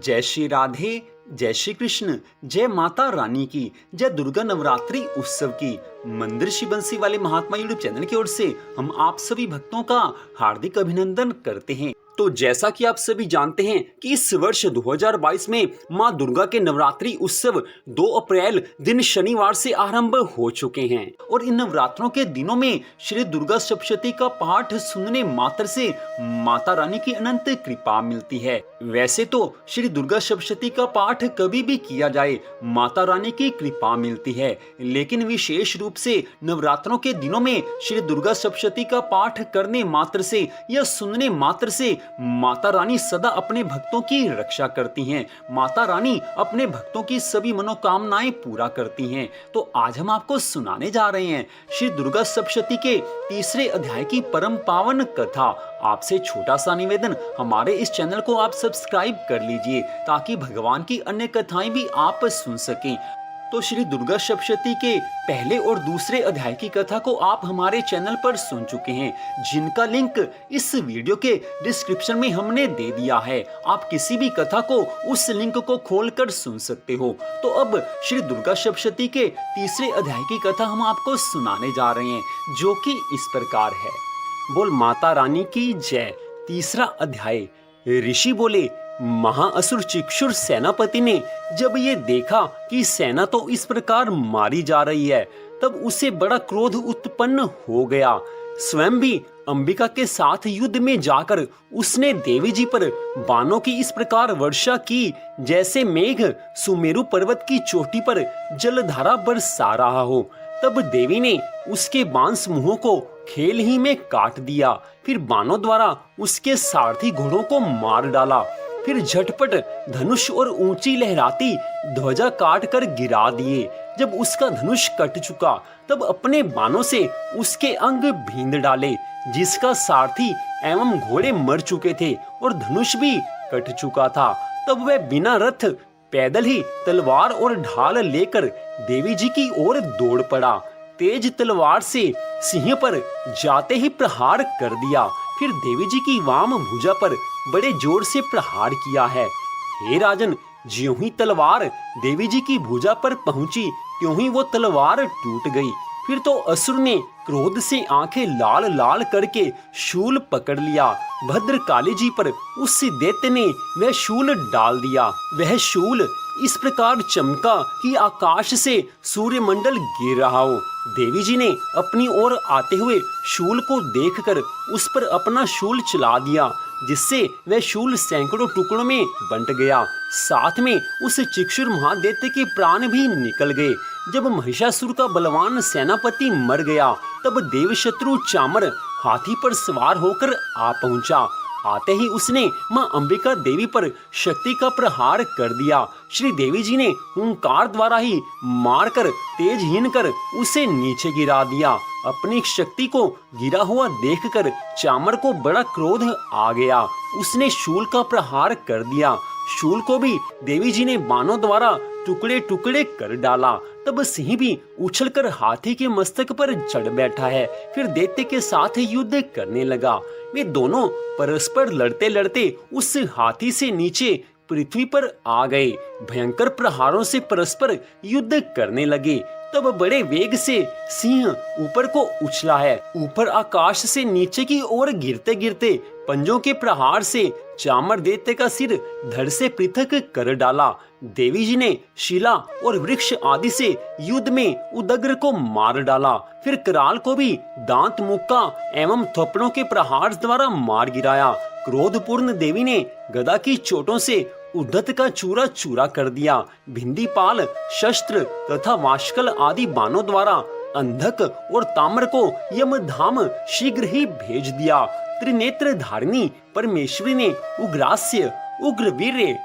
जय श्री राधे, जय श्री कृष्ण, जय माता रानी की, जय दुर्गा नवरात्रि उत्सव की। मंदिर श्री बंसी वाले महात्मा यूट्यूब चैनल की ओर से हम आप सभी भक्तों का हार्दिक अभिनंदन करते हैं। तो जैसा कि आप सभी जानते हैं कि इस वर्ष 2022 में मां दुर्गा के नवरात्रि उत्सव 2 अप्रैल दिन शनिवार से आरंभ हो चुके हैं और इन नवरात्रों के दिनों में श्री दुर्गा सप्तशती का पाठ सुनने मात्र से माता रानी की अनंत कृपा मिलती है। वैसे तो श्री दुर्गा सप्तशती का पाठ कभी भी किया जाए माता रानी की कृपा मिलती है, लेकिन विशेष रूप से नवरात्रों के दिनों में श्री दुर्गा सप्तशती का पाठ करने मात्र से या सुनने मात्र से माता रानी सदा अपने भक्तों की रक्षा करती हैं। माता रानी अपने भक्तों की सभी मनोकामनाएं पूरा करती हैं। तो आज हम आपको सुनाने जा रहे हैं श्री दुर्गा सप्तशती के 3रे अध्याय की परम पावन कथा। आपसे छोटा सा निवेदन, हमारे इस चैनल को आप सब्सक्राइब कर लीजिए ताकि भगवान की अन्य कथाएं भी आप सुन सकें। तो श्री दुर्गा सप्तशती के पहले और दूसरे अध्याय की कथा को आप हमारे चैनल पर सुन चुके हैं, जिनका लिंक इस वीडियो के डिस्क्रिप्शन में हमने दे दिया है। आप किसी भी कथा को उस लिंक को खोलकर सुन सकते हो। तो अब श्री दुर्गा सप्तशती के 3रे अध्याय की कथा हम आपको सुनाने जा रहे हैं, जो कि इस प्रकार है। बोल माता रानी की जय। 3रा अध्याय। ऋषि बोले, महाअसुर चिक्षुर सेनापति ने जब ये देखा कि सेना तो इस प्रकार मारी जा रही है, तब उसे बड़ा क्रोध उत्पन्न हो गया। स्वयं भी अंबिका के साथ युद्ध में जाकर उसने देवी जी पर बाणों की इस प्रकार वर्षा की जैसे मेघ सुमेरु पर्वत की चोटी पर जलधारा बरसा रहा हो। तब देवी ने उसके बाण समूहों को खेल ही में काट दिया, फिर बाणों द्वारा उसके सारथी घोड़ों को मार डाला। फिर झटपट धनुष और ऊंची लहराती ध्वजा काट कर गिरा दिए। जब उसका धनुष कट चुका तब अपने बाणों से उसके अंग भींद डाले, जिसका सारथी एवं घोड़े मर चुके थे और धनुष भी कट चुका था। तब वह बिना रथ पैदल ही तलवार और ढाल लेकर देवी जी की ओर दौड़ पड़ा। तेज तलवार से सिंह पर जाते ही प्रहार कर दिया। फिर देवी जी की वाम भुजा पर बड़े जोर से प्रहार किया है। हे राजन, ज्यों ही तलवार देवी जी की भुजा पर पहुंची त्यों ही वो तलवार टूट गई। फिर तो असुर ने क्रोध से आंखें लाल लाल करके शूल पकड़ लिया। भद्रकाली जी पर उस दैत्य ने वह शूल डाल दिया। वह शूल इस प्रकार चमका कि आकाश से सूर्यमंडल गिर रहा हो। देवी जी ने अपनी ओर आते हुए शूल को देखकर उस पर अपना शूल चला दिया, जिससे वह शूल सैकड़ों टुकड़ों में बंट गया। साथ में उस चिक्षुर महादैत्य के प्राण भी निकल गए। जब महिषासुर का बलवान सेनापति मर गया तब देवशत्रु चामर हाथी पर सवार होकर आ पहुंचा। आते ही उसने मां अंबिका देवी पर शक्ति का प्रहार कर दिया। श्री देवी जी ने हुंकार द्वारा ही मारकर तेजहीन कर उसे नीचे गिरा दिया। अपनी शक्ति को गिरा हुआ देखकर चामर को बड़ा क्रोध आ गया। उसने शूल का प्रहार कर दिया। शूल को भी देवी जी ने बाणों द्वारा टुकड़े टुकड़े कर डाला। तब सिंह भी उछलकर हाथी के मस्तक पर चढ़ बैठा है। फिर दैत्य के साथ युद्ध करने लगा। वे दोनों परस्पर लड़ते लड़ते उस हाथी से नीचे पृथ्वी पर आ गए। भयंकर प्रहारों से परस्पर युद्ध करने लगे। तब बड़े वेग से सिंह ऊपर को उछला है। ऊपर आकाश से नीचे की ओर गिरते गिरते पंजों के प्रहार से चामर दैत्य का सिर धड़ से पृथक कर डाला। देवी जी ने शिला और वृक्ष आदि से युद्ध में उदग्र को मार डाला। फिर कराल को भी दांत मुक्का एवं थप्पड़ों के प्रहार द्वारा मार गिराया। क्रोधपूर्ण देवी ने गदा की चोटों से उद्धत का चूरा चूरा कर दिया। भिंदीपाल, शस्त्र तथा वाष्कल आदि बाणों द्वारा अंधक और ताम्र को यमधाम शीघ्र ही भेज दिया। त्रिनेत्र धारिणी परमेश्वरी ने उग्रास्य, उग्रवीर्य,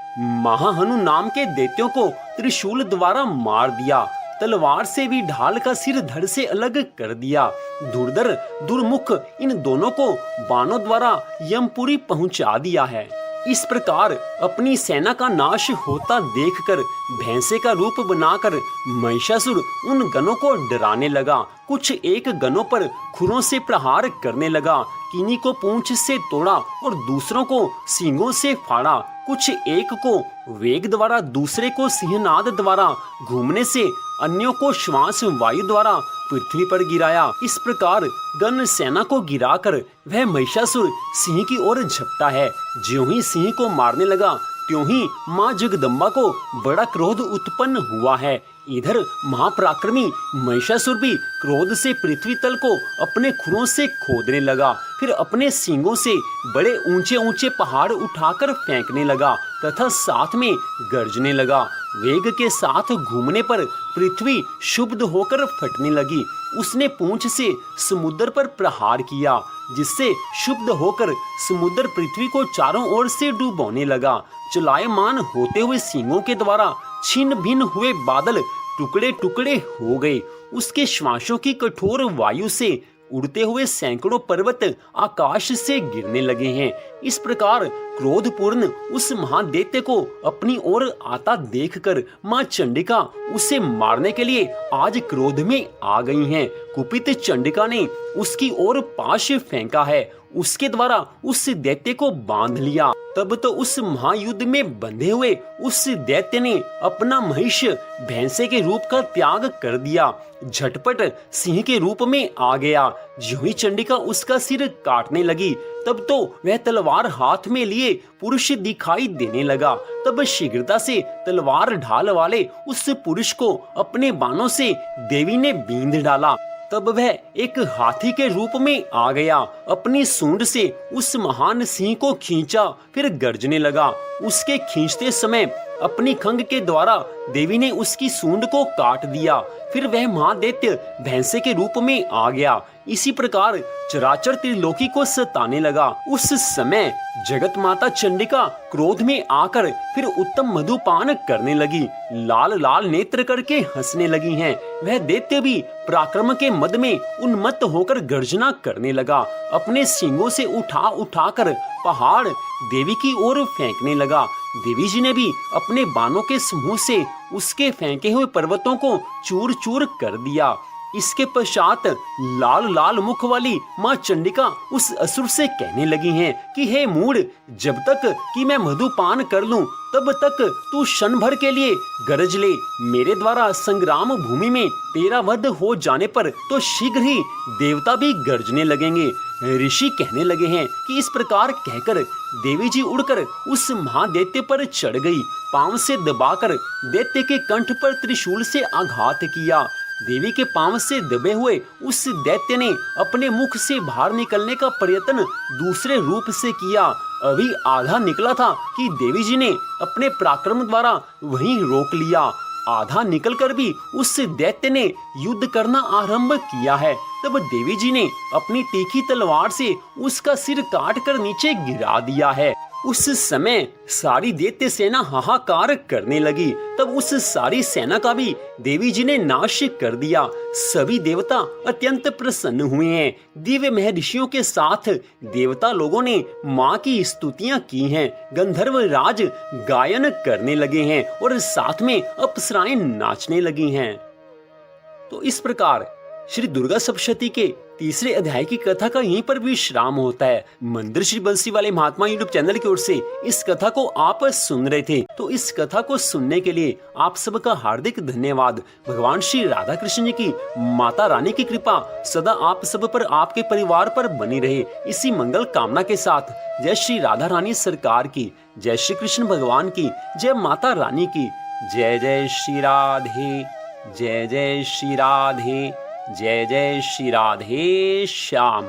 महाहनु नाम के दैत्यों को त्रिशूल द्वारा मार दिया। तलवार से भी ढाल का सिर धड़ से अलग कर दिया। दुर्धर दुर्मुख इन दोनों को बाणों द्वारा यमपुरी पहुंचा दिया है। इस प्रकार अपनी सेना का नाश होता देखकर भैंसे का रूप बनाकर महिषासुर उन गणों को डराने लगा। कुछ एक गणों पर खुरों से प्रहार करने लगा। किन्हीं को पूंछ से तोड़ा और दूसरों को सींगों से फाड़ा। कुछ एक को वेग द्वारा, दूसरे को सिंहनाद द्वारा, घूमने से अन्यों को श्वास वायु द्वारा पृथ्वी पर गिराया। इस प्रकार गण सेना को गिराकर वह महिषासुर सिंह की ओर झपटा है। ज्यों ही सिंह को मारने लगा त्यों ही माँ जगदम्बा को बड़ा क्रोध उत्पन्न हुआ है। इधर महापराक्रमी महिषासुर भी क्रोध से पृथ्वी तल को अपने खुरों से खोदने लगा। फिर अपने सींगों से बड़े ऊंचे ऊंचे पहाड़ उठाकर फेंकने लगा तथा साथ में गर्जने लगा। वेग के साथ घूमने पर पृथ्वी क्षुब्ध होकर फटने लगी। उसने पूंछ से समुद्र पर प्रहार किया, जिससे क्षुब्ध होकर समुद्र पृथ्वी को चारों ओर से डुबोने लगा। चलायमान होते हुए सींगों के द्वारा छिन्न भिन्न हुए बादल टुकड़े टुकड़े हो गए। उसके श्वासों की कठोर वायु से उड़ते हुए सैकड़ों पर्वत आकाश से गिरने लगे हैं। इस प्रकार क्रोधपूर्ण उस महादैत्य को अपनी ओर आता देखकर मां चंडिका उसे मारने के लिए आज क्रोध में आ गई हैं। कुपित चंडिका ने उसकी ओर पाश फेंका है, उसके द्वारा उस दैत्य को बांध लिया। तब तो उस महायुद्ध में बंधे हुए उस दैत्य ने अपना महिष भैंसे के रूप का त्याग कर दिया, झटपट सिंह के रूप में आ गया। ज्यों ही चंडिका उसका सिर काटने लगी तब तो वह तलवार हाथ में लिए पुरुष दिखाई देने लगा। तब शीघ्रता से तलवार ढाल वाले उस पुरुष को अपने बाणों से देवी ने बींध डाला। तब वह एक हाथी के रूप में आ गया, अपनी सूंड से उस महान सिंह को खींचा, फिर गर्जने लगा। उसके खींचते समय अपनी खंग के द्वारा देवी ने उसकी सूंड को काट दिया। फिर वह महादैत्य भैंसे के रूप में आ गया। इसी प्रकार चराचर त्रिलोकी को सताने लगा। उस समय जगत माता चंडिका क्रोध में आकर फिर उत्तम मधुपान करने लगी, लाल लाल नेत्र करके हंसने लगी हैं। वह दैत्य भी पराक्रम के मद में उन्मत्त होकर गर्जना करने लगा। अपने सींगों से उठाकर पहाड़ देवी की ओर फेंकने लगा। देवी जी ने भी अपने बाणों के समूह से उसके फेंके हुए पर्वतों को चूर चूर कर दिया। इसके पश्चात लाल लाल मुख वाली माँ चंडिका उस असुर से कहने लगी हैं कि हे मूढ़, जब तक कि मैं मधुपान कर लूं तब तक तू क्षण भर के लिए गरज ले। मेरे द्वारा संग्राम भूमि में तेरा वध हो जाने पर तो शीघ्र ही देवता भी गरजने लगेंगे। ऋषि कहने लगे हैं कि इस प्रकार कहकर देवी जी उड़कर उस महादैत्य पर चढ़ गई। पांव से दबाकर दैत्य के कंठ पर त्रिशूल से आघात किया। देवी के पांव से दबे हुए उस दैत्य ने अपने मुख से बाहर निकलने का प्रयत्न दूसरे रूप से किया। अभी आधा निकला था कि देवी जी ने अपने पराक्रम द्वारा वहीं रोक लिया। आधा निकलकर भी उस दैत्य ने युद्ध करना आरंभ किया है। तब देवी जी ने अपनी तीखी तलवार से उसका सिर काट कर नीचे गिरा दिया है। उस समय सारी दैत्य सेना हाहाकार करने लगी। तब उस सारी सेना का भी देवी जी ने नाश कर दिया। सभी देवता अत्यंत प्रसन्न हुए हैं। दिव्य महर्षियों के साथ देवता लोगों ने माँ की स्तुतियां की हैं। गंधर्व राज गायन करने लगे हैं और साथ में अप्सराएं नाचने लगी हैं। तो इस प्रकार श्री दुर्गा सप्तशती के तीसरे अध्याय की कथा का यहीं पर विश्राम होता है। मंदिर श्री बंसी वाले महात्मा यूट्यूब चैनल की ओर से इस कथा को आप सुन रहे थे, तो इस कथा को सुनने के लिए आप सबका हार्दिक धन्यवाद। भगवान श्री राधा कृष्ण जी की, माता रानी की कृपा सदा आप सब पर, आपके परिवार पर बनी रहे। इसी मंगल कामना के साथ जय श्री राधा रानी सरकार की, जय श्री कृष्ण भगवान की, जय माता रानी की, जय जय श्री राधे, जय जय श्री राधे, जय जय श्री राधे श्याम।